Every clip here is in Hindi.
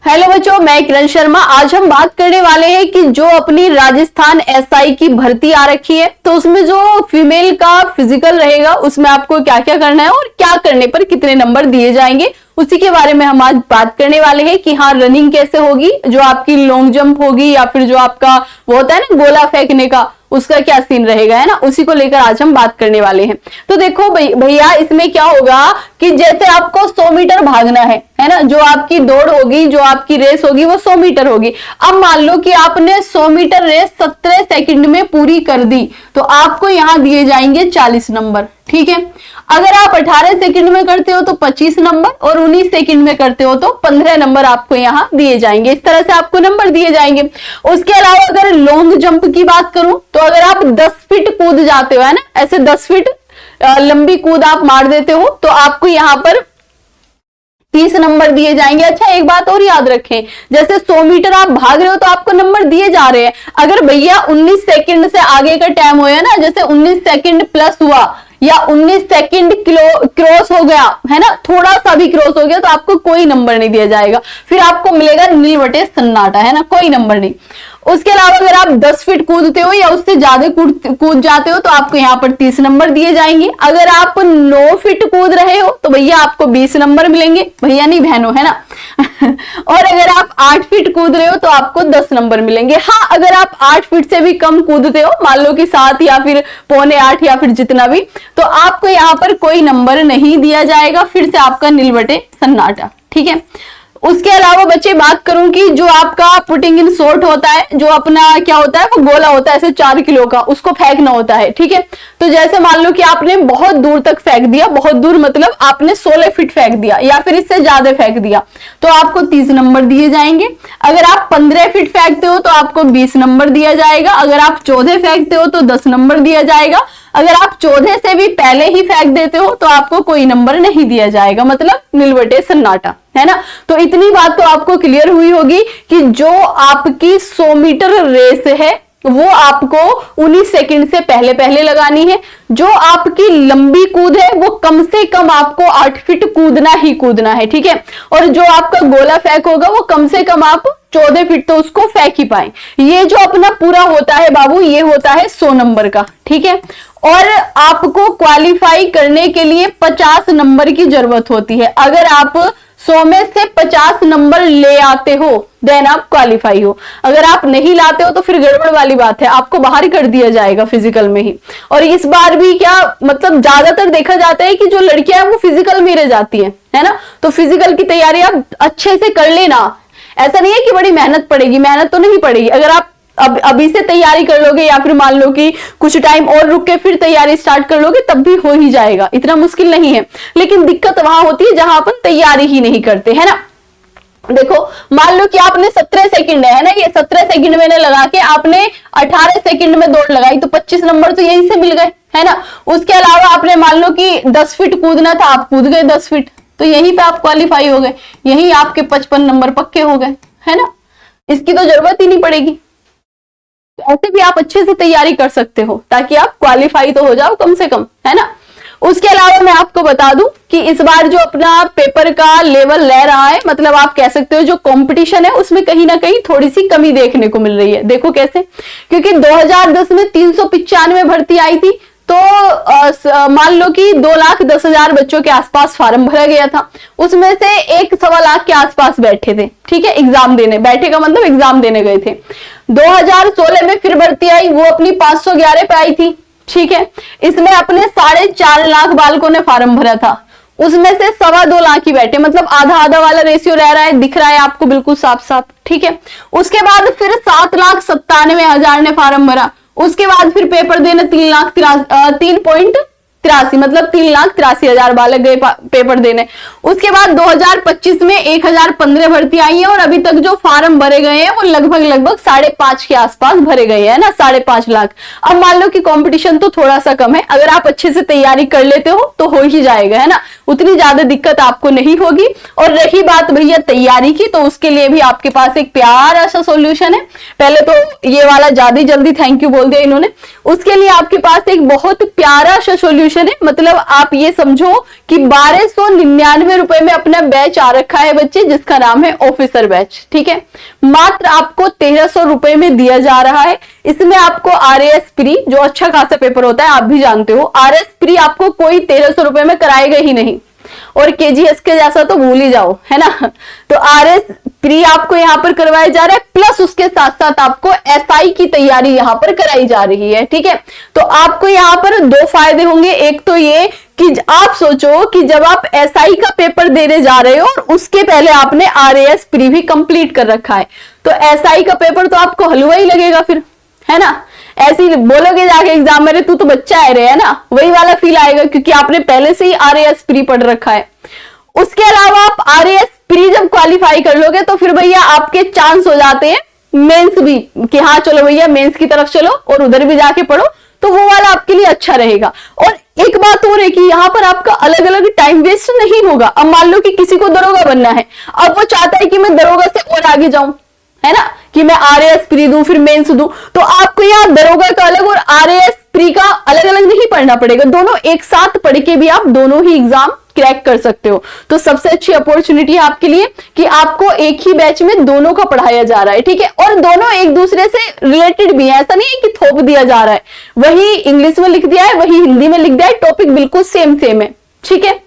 हेलो बच्चों, मैं किरण शर्मा। आज हम बात करने वाले हैं कि जो अपनी राजस्थान एसआई की भर्ती आ रखी है, तो उसमें जो फीमेल का फिजिकल रहेगा उसमें आपको क्या क्या करना है और क्या करने पर कितने नंबर दिए जाएंगे, उसी के बारे में हम आज बात करने वाले हैं कि हाँ, रनिंग कैसे होगी, जो आपकी लॉन्ग जंप होगी या फिर जो आपका वो होता है ना गोला फेंकने का, उसका क्या सीन रहेगा, है ना। उसी को लेकर आज हम बात करने वाले हैं। तो देखो भैया, इसमें क्या होगा कि जैसे आपको 100 मीटर भागना है ना, जो आपकी दौड़ होगी, जो आपकी रेस होगी वो 100 मीटर होगी। अब मान लो कि आपने 100 मीटर रेस 17 सेकंड में पूरी कर दी, तो आपको यहां दिए जाएंगे 40 नंबर, ठीक है। अगर आप 18 सेकंड में करते हो तो 25 नंबर, और 19 सेकंड में करते हो तो 15 नंबर आपको यहां दिए जाएंगे। इस तरह से आपको नंबर दिए जाएंगे। उसके अलावा अगर लॉन्ग जंप की बात करूं, तो अगर आप 10 फीट कूद जाते हो, है ना, ऐसे 10 फीट लंबी कूद आप मार देते हो, तो आपको यहां पर 30 नंबर दिए जाएंगे। अच्छा, एक बात और याद रखें, जैसे 100 मीटर आप भाग रहे हो तो आपको नंबर दिए जा रहे हैं। अगर भैया 19 सेकंड से आगे का टाइम होया ना, जैसे 19 सेकंड प्लस हुआ या 19 सेकंड क्रॉस हो गया, है ना, थोड़ा सा भी क्रॉस हो गया, तो आपको कोई नंबर नहीं दिया जाएगा। फिर आपको मिलेगा नील बटे सन्नाटा, है ना, कोई नंबर नहीं। उसके अलावा अगर आप 10 फीट कूदते हो या उससे ज्यादा कूद जाते हो तो आपको यहाँ पर 30 नंबर दिए जाएंगे। अगर आप 9 फीट कूद रहे हो तो भैया आपको 20 नंबर मिलेंगे, भैया नहीं बहनों, है ना। और अगर आप 8 फीट कूद रहे हो तो आपको 10 नंबर मिलेंगे। हाँ, अगर आप 8 फीट से भी कम कूदते हो, मान लो कि 7 या फिर 7.25 या फिर जितना भी, तो आपको यहाँ पर कोई नंबर नहीं दिया जाएगा। फिर से आपका नील बटे सन्नाटा, ठीक है। उसके अलावा बच्चे बात करूं कि जो आपका पुटिंग इन शॉट होता है, जो अपना क्या होता है, वो गोला होता है ऐसे 4 किलो का, उसको फेंकना होता है, ठीक है। तो जैसे मान लो कि आपने बहुत दूर तक फेंक दिया, बहुत दूर मतलब आपने 16 फीट फेंक दिया या फिर इससे ज्यादा फेंक दिया, तो आपको 30 नंबर दिए जाएंगे। अगर आप 15 फीट फेंकते हो तो आपको 20 नंबर दिया जाएगा। अगर आप 14 फेंकते हो तो 10 नंबर दिया जाएगा। अगर आप 14 से भी पहले ही फेंक देते हो तो आपको कोई नंबर नहीं दिया जाएगा, मतलब नील बटे सन्नाटा, है ना। तो इतनी बात तो आपको क्लियर हुई होगी कि जो आपकी 100 मीटर रेस है वो आपको 19 सेकंड से पहले पहले लगानी है। जो आपकी लंबी कूद है वो कम से कम आपको 8 फीट कूदना ही कूदना है, ठीक है। और जो आपका गोला फेंक होगा वो कम से कम आप 14 फीट तो उसको फेंक ही पाए। ये जो अपना पूरा होता है बाबू, ये होता है 100 नंबर का, ठीक है। और आपको क्वालिफाई करने के लिए 50 नंबर की जरूरत होती है। अगर आप 100 में से 50 नंबर ले आते हो देन आप क्वालिफाई हो। अगर आप नहीं लाते हो तो फिर गड़बड़ वाली बात है, आपको बाहर कर दिया जाएगा फिजिकल में ही। और इस बार भी क्या मतलब ज्यादातर देखा जाता है कि जो लड़कियां हैं वो फिजिकल में रह जाती है ना। तो फिजिकल की तैयारी आप अच्छे से कर लेना। ऐसा नहीं है कि बड़ी मेहनत पड़ेगी, मेहनत तो नहीं पड़ेगी। अगर आप अभी से तैयारी कर लोगे या फिर मान लो कि कुछ टाइम और रुक के फिर तैयारी स्टार्ट कर लोगे, तब भी हो ही जाएगा, इतना मुश्किल नहीं है। लेकिन दिक्कत वहां होती है जहां अपन तैयारी ही नहीं करते, है ना। देखो, मान लो कि आपने 17 सेकंड है ना, ये 17 सेकंड मैंने लगा के आपने 18 सेकंड में दौड़ लगाई, तो 25 नंबर तो यहीं से मिल गए, है ना। उसके अलावा आपने मान लो कि 10 फीट कूदना था, आप कूद गए 10 फीट, तो यहीं पे आप क्वालिफाई हो गए, यहीं आपके 55 नंबर पक्के हो गए, है ना। इसकी तो जरूरत ही नहीं पड़ेगी। तो ऐसे भी आप अच्छे से तैयारी कर सकते हो ताकि आप क्वालिफाई तो हो जाओ कम से कम, है ना। उसके अलावा मैं आपको बता दूं कि इस बार जो अपना पेपर का लेवल ले रहा है, मतलब आप कह सकते हो जो कंपटीशन है उसमें कहीं ना कहीं थोड़ी सी कमी देखने को मिल रही है। देखो कैसे, क्योंकि 2010 में 395 भर्ती आई थी, तो मान लो कि 2,10,000 बच्चों के आसपास फार्म भरा गया था। उसमें से 1.25 लाख के आसपास बैठे थे, ठीक है, एग्जाम देने। बैठे का मतलब एग्जाम देने गए थे। 2016 में फिर भर्ती आई, वो अपनी 511 पे आई थी, ठीक है। इसमें अपने 4.5 लाख बालकों ने फार्म भरा था, उसमें से 2.25 लाख ही बैठे, मतलब आधा आधा वाला रेशियो रह रहा है, दिख रहा है आपको बिल्कुल साफ साफ, ठीक है। उसके बाद फिर 7,97,000 ने फार्म भरा। उसके बाद फिर पेपर देने 3.83 मतलब 3,83,000 बालक गए पेपर देने। उसके बाद 2025 में 1,015 भर्ती आई है और अभी तक जो फार्म भरे गए हैं वो लगभग 5.5 के आसपास भरे गए हैं ना, 5.5 लाख। अब मान लो कि कंपटीशन तो थोड़ा सा कम है, अगर आप अच्छे से तैयारी कर लेते हो तो हो ही जाएगा, है ना, उतनी ज्यादा दिक्कत आपको नहीं होगी। और रही बात भैया तैयारी की, तो उसके लिए भी आपके पास एक प्यारा सा सॉल्यूशन है। पहले तो ये वाला ज्यादा जल्दी थैंक यू बोल दिया इन्होंने। उसके लिए आपके पास एक बहुत प्यारा सा सॉल्यूशन कंडीशन है, मतलब आप ये समझो कि 1299 रुपए में अपना बैच आ रखा है बच्चे, जिसका नाम है ऑफिसर बैच। ठीक है, मात्र आपको 1300 रुपए में दिया जा रहा है। इसमें आपको RAS प्री, जो अच्छा खासा पेपर होता है, आप भी जानते हो, RAS प्री आपको कोई 1300 रुपए में कराएगा ही नहीं, और KGS के जैसा तो भूल ही जाओ, है ना। तो RAS प्री आपको यहाँ पर करवाया जा रहा है, प्लस उसके साथ साथ आपको SI की तैयारी यहाँ पर कराई जा रही है। ठीक है, तो आपको यहाँ पर दो फायदे होंगे। एक तो ये कि आप सोचो कि जब आप SI का पेपर देने जा रहे हो और उसके पहले आपने RAS प्री भी कंप्लीट कर रखा है, तो SI का पेपर तो आपको हलवा ही लगेगा फिर, है ना। ऐसे ही बोलोगे जाके एग्जाम में, तू तो बच्चा है रे, है ना, वही वाला फील आएगा, क्योंकि आपने पहले से ही RAS प्री पढ़ रखा है। उसके अलावा आप RAS प्री जब क्वालिफाई कर लोगे तो फिर भैया आपके चांस हो जाते हैं मेंस भी, कि हाँ चलो भैया मेंस की तरफ चलो और उधर भी जाके पढ़ो, तो वो वाला आपके लिए अच्छा रहेगा। और एक बात और है कि यहाँ पर आपका अलग अलग टाइम वेस्ट नहीं होगा। अब मान लो कि किसी को दरोगा बनना है, अब वो चाहता है कि मैं दरोगा से और आगे जाऊं, है ना, कि मैं RAS प्री दूं फिर मेंस दूं, तो आपको यहाँ दरोगा का अलग और RAS प्री का अलग अलग नहीं पढ़ना पड़ेगा, दोनों एक साथ पढ़ के भी आप दोनों ही एग्जाम क्रैक कर सकते हो। तो सबसे अच्छी अपॉर्चुनिटी है आपके लिए कि आपको एक ही बैच में दोनों का पढ़ाया जा रहा है। ठीक है, और दोनों एक दूसरे से रिलेटेड भी है, ऐसा नहीं है कि थोप दिया जा रहा है, वही इंग्लिश में लिख दिया है, वही हिंदी में लिख दिया है, टॉपिक बिल्कुल सेम सेम है। ठीक है,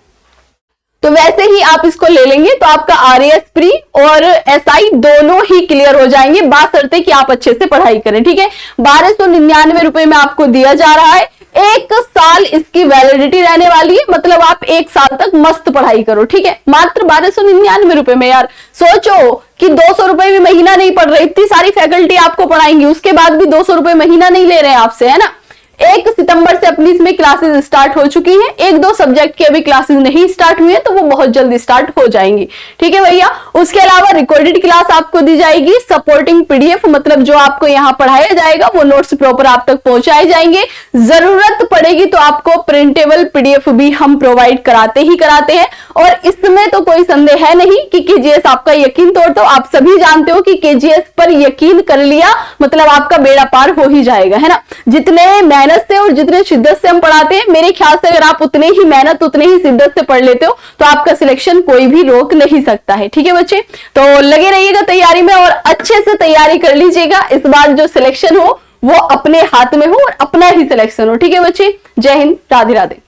तो वैसे ही आप इसको ले लेंगे तो आपका RAS प्री और SI दोनों ही क्लियर हो जाएंगे, बाशर्ते कि आप अच्छे से पढ़ाई करें। ठीक है, 1299 रुपए में आपको दिया जा रहा है, 1 साल इसकी वैलिडिटी रहने वाली है, मतलब आप 1 साल तक मस्त पढ़ाई करो। ठीक है, मात्र 1299 रुपए में। यार सोचो कि 200 रुपए भी महीना नहीं पढ़ रहे, इतनी सारी फैकल्टी आपको पढ़ाएंगी, उसके बाद भी 200 रुपए महीना नहीं ले रहे हैं आपसे, है ना। 1 सितंबर से अपनी इसमें क्लासेस स्टार्ट हो चुकी हैं, 1-2 सब्जेक्ट की अभी क्लासेस नहीं स्टार्ट हुई है, तो वो बहुत जल्दी स्टार्ट हो जाएंगी। ठीक है भैया, उसके अलावा रिकॉर्डेड क्लास आपको दी जाएगी, सपोर्टिंग PDF, मतलब जो आपको यहाँ पढ़ाया जाएगा वो नोट्स प्रॉपर आप तक पहुंचाए जाएंगे। जरूरत पड़ेगी तो आपको प्रिंटेबल PDF भी हम प्रोवाइड कराते ही कराते हैं, और इसमें तो कोई संदेह है नहीं कि KGS आपका यकीन तोड़ दो। आप सभी जानते हो कि KGS पर यकीन कर लिया मतलब आपका बेड़ा पार हो ही जाएगा, है ना। जितने मेहनत से और जितने शिद्दत से हम पढ़ाते हैं, मेरे ख्याल से अगर आप उतने ही मेहनत उतने ही शिद्दत से पढ़ लेते हो तो आपका सिलेक्शन कोई भी रोक नहीं सकता है। ठीक है बच्चे, तो लगे रहिएगा तैयारी में और अच्छे से तैयारी कर लीजिएगा। इस बार जो सिलेक्शन हो वो अपने हाथ में हो और अपना ही सिलेक्शन हो। ठीक है बच्चे, जय हिंद, राधे राधे।